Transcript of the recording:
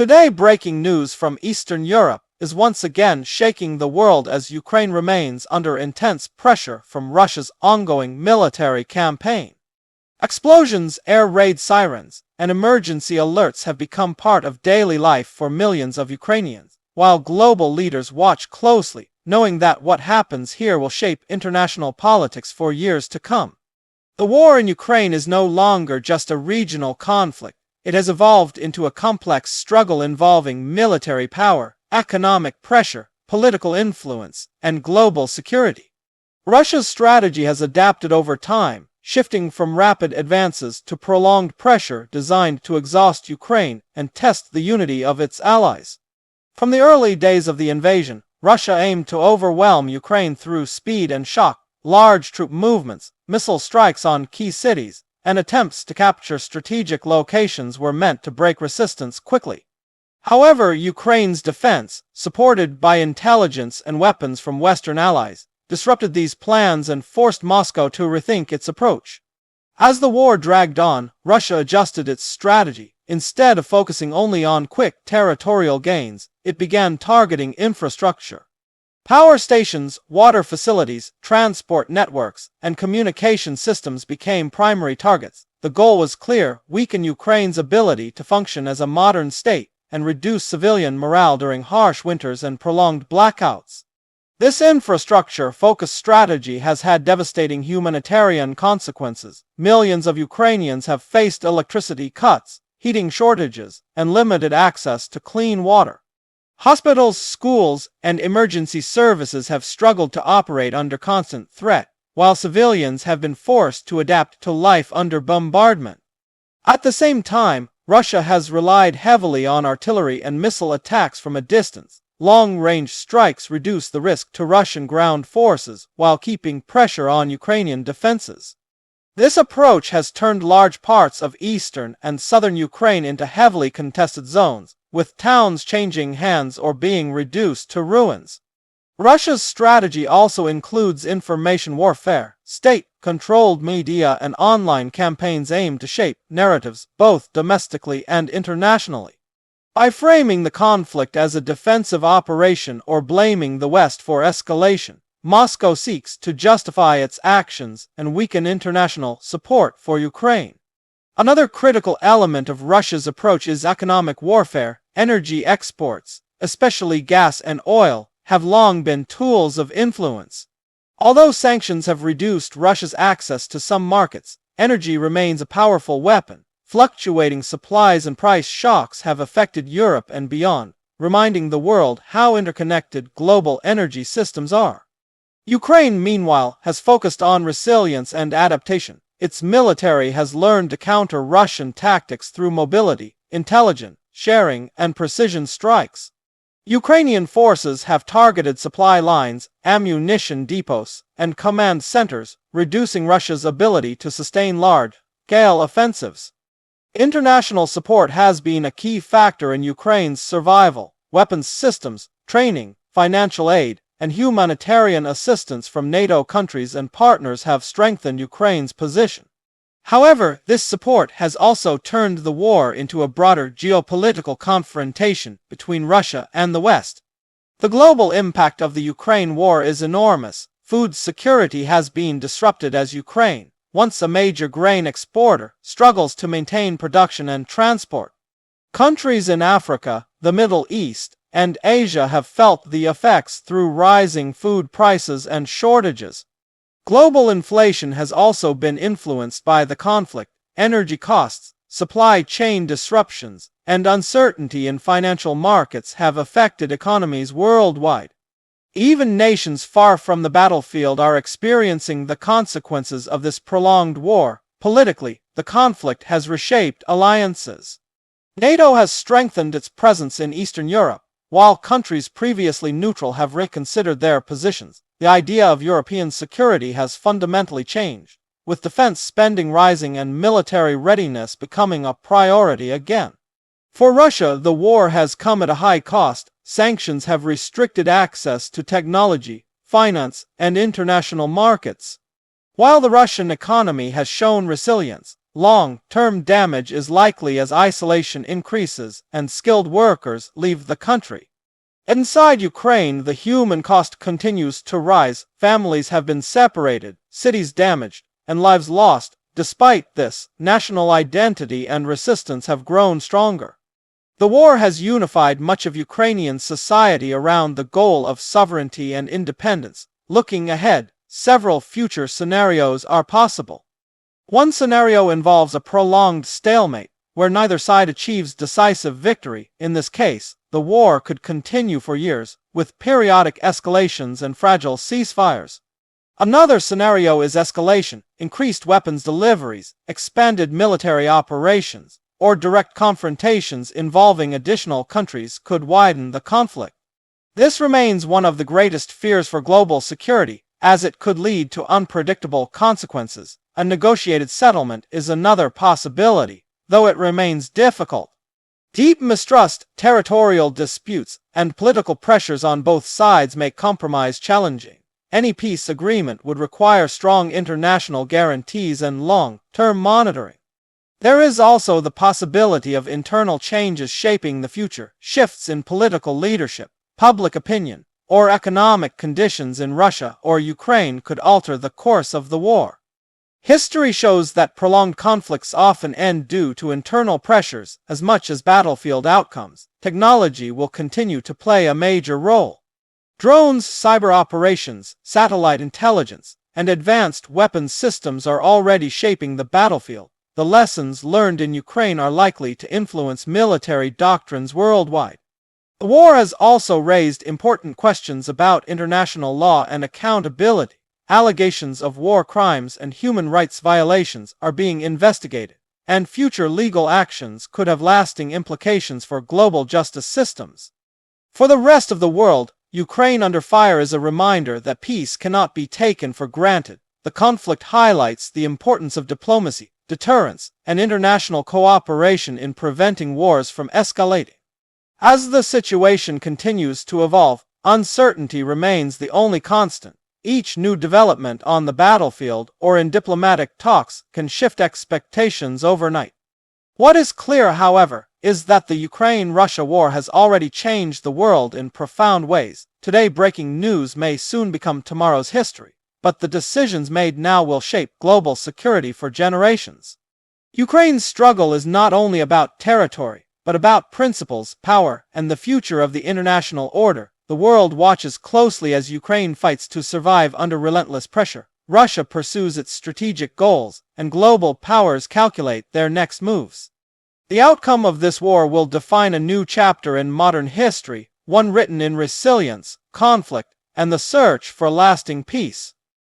Today, breaking news from Eastern Europe is once again shaking the world as Ukraine remains under intense pressure from Russia's ongoing military campaign. Explosions, air raid sirens, and emergency alerts have become part of daily life for millions of Ukrainians, while global leaders watch closely, knowing that what happens here will shape international politics for years to come. The war in Ukraine is no longer just a regional conflict. It has evolved into a complex struggle involving military power, economic pressure, political influence, and global security. Russia's strategy has adapted over time, shifting from rapid advances to prolonged pressure designed to exhaust Ukraine and test the unity of its allies. From the early days of the invasion, Russia aimed to overwhelm Ukraine through speed and shock, large troop movements, missile strikes on key cities, and attempts to capture strategic locations were meant to break resistance quickly. However, Ukraine's defense, supported by intelligence and weapons from Western allies, disrupted these plans and forced Moscow to rethink its approach. As the war dragged on, Russia adjusted its strategy. Instead of focusing only on quick territorial gains, it began targeting infrastructure. Power stations, water facilities, transport networks, and communication systems became primary targets. The goal was clear: weaken Ukraine's ability to function as a modern state and reduce civilian morale during harsh winters and prolonged blackouts. This infrastructure-focused strategy has had devastating humanitarian consequences. Millions of Ukrainians have faced electricity cuts, heating shortages, and limited access to clean water. Hospitals, schools, and emergency services have struggled to operate under constant threat, while civilians have been forced to adapt to life under bombardment. At the same time, Russia has relied heavily on artillery and missile attacks from a distance. Long-range strikes reduce the risk to Russian ground forces while keeping pressure on Ukrainian defenses. This approach has turned large parts of eastern and southern Ukraine into heavily contested zones, with towns changing hands or being reduced to ruins. Russia's strategy also includes information warfare. State-controlled media and online campaigns aim to shape narratives both domestically and internationally. By framing the conflict as a defensive operation or blaming the West for escalation, Moscow seeks to justify its actions and weaken international support for Ukraine. Another critical element of Russia's approach is economic warfare. Energy exports, especially gas and oil, have long been tools of influence. Although sanctions have reduced Russia's access to some markets, energy remains a powerful weapon. Fluctuating supplies and price shocks have affected Europe and beyond, reminding the world how interconnected global energy systems are. Ukraine, meanwhile, has focused on resilience and adaptation. Its military has learned to counter Russian tactics through mobility, intelligence sharing, and precision strikes. Ukrainian forces have targeted supply lines, ammunition depots, and command centers, reducing Russia's ability to sustain large-scale offensives. International support has been a key factor in Ukraine's survival. Weapons systems, training, financial aid, and humanitarian assistance from NATO countries and partners have strengthened Ukraine's position. However, this support has also turned the war into a broader geopolitical confrontation between Russia and the West. The global impact of the Ukraine war is enormous. Food security has been disrupted as Ukraine, once a major grain exporter, struggles to maintain production and transport. Countries in Africa, the Middle East, and Asia have felt the effects through rising food prices and shortages. Global inflation has also been influenced by the conflict. Energy costs, supply chain disruptions, and uncertainty in financial markets have affected economies worldwide. Even nations far from the battlefield are experiencing the consequences of this prolonged war. Politically, the conflict has reshaped alliances. NATO has strengthened its presence in Eastern Europe, while countries previously neutral have reconsidered their positions. The idea of European security has fundamentally changed, with defense spending rising and military readiness becoming a priority again. For Russia, the war has come at a high cost. Sanctions have restricted access to technology, finance, and international markets. While the Russian economy has shown resilience, long-term damage is likely as isolation increases and skilled workers leave the country. Inside Ukraine, the human cost continues to rise. Families have been separated, cities damaged, and lives lost. Despite this, national identity and resistance have grown stronger. The war has unified much of Ukrainian society around the goal of sovereignty and independence. Looking ahead, several future scenarios are possible. One scenario involves a prolonged stalemate, where neither side achieves decisive victory. In this case, the war could continue for years, with periodic escalations and fragile ceasefires. Another scenario is escalation, increased weapons deliveries, expanded military operations, or direct confrontations involving additional countries could widen the conflict. This remains one of the greatest fears for global security, as it could lead to unpredictable consequences. A negotiated settlement is another possibility, though it remains difficult. Deep mistrust, territorial disputes, and political pressures on both sides make compromise challenging. Any peace agreement would require strong international guarantees and long-term monitoring. There is also the possibility of internal changes shaping the future. Shifts in political leadership, public opinion, or economic conditions in Russia or Ukraine could alter the course of the war. History shows that prolonged conflicts often end due to internal pressures as much as battlefield outcomes. Technology will continue to play a major role. Drones, cyber operations, satellite intelligence, and advanced weapons systems are already shaping the battlefield. The lessons learned in Ukraine are likely to influence military doctrines worldwide. The war has also raised important questions about international law and accountability. Allegations of war crimes and human rights violations are being investigated, and future legal actions could have lasting implications for global justice systems. For the rest of the world, Ukraine under fire is a reminder that peace cannot be taken for granted. The conflict highlights the importance of diplomacy, deterrence, and international cooperation in preventing wars from escalating. As the situation continues to evolve, uncertainty remains the only constant. Each new development on the battlefield or in diplomatic talks can shift expectations overnight. What is clear, however, is that the Ukraine-Russia war has already changed the world in profound ways. Today, breaking news may soon become tomorrow's history, but the decisions made now will shape global security for generations. Ukraine's struggle is not only about territory, but about principles, power, and the future of the international order. The world watches closely as Ukraine fights to survive under relentless pressure. Russia pursues its strategic goals, and global powers calculate their next moves. The outcome of this war will define a new chapter in modern history, one written in resilience, conflict, and the search for lasting peace.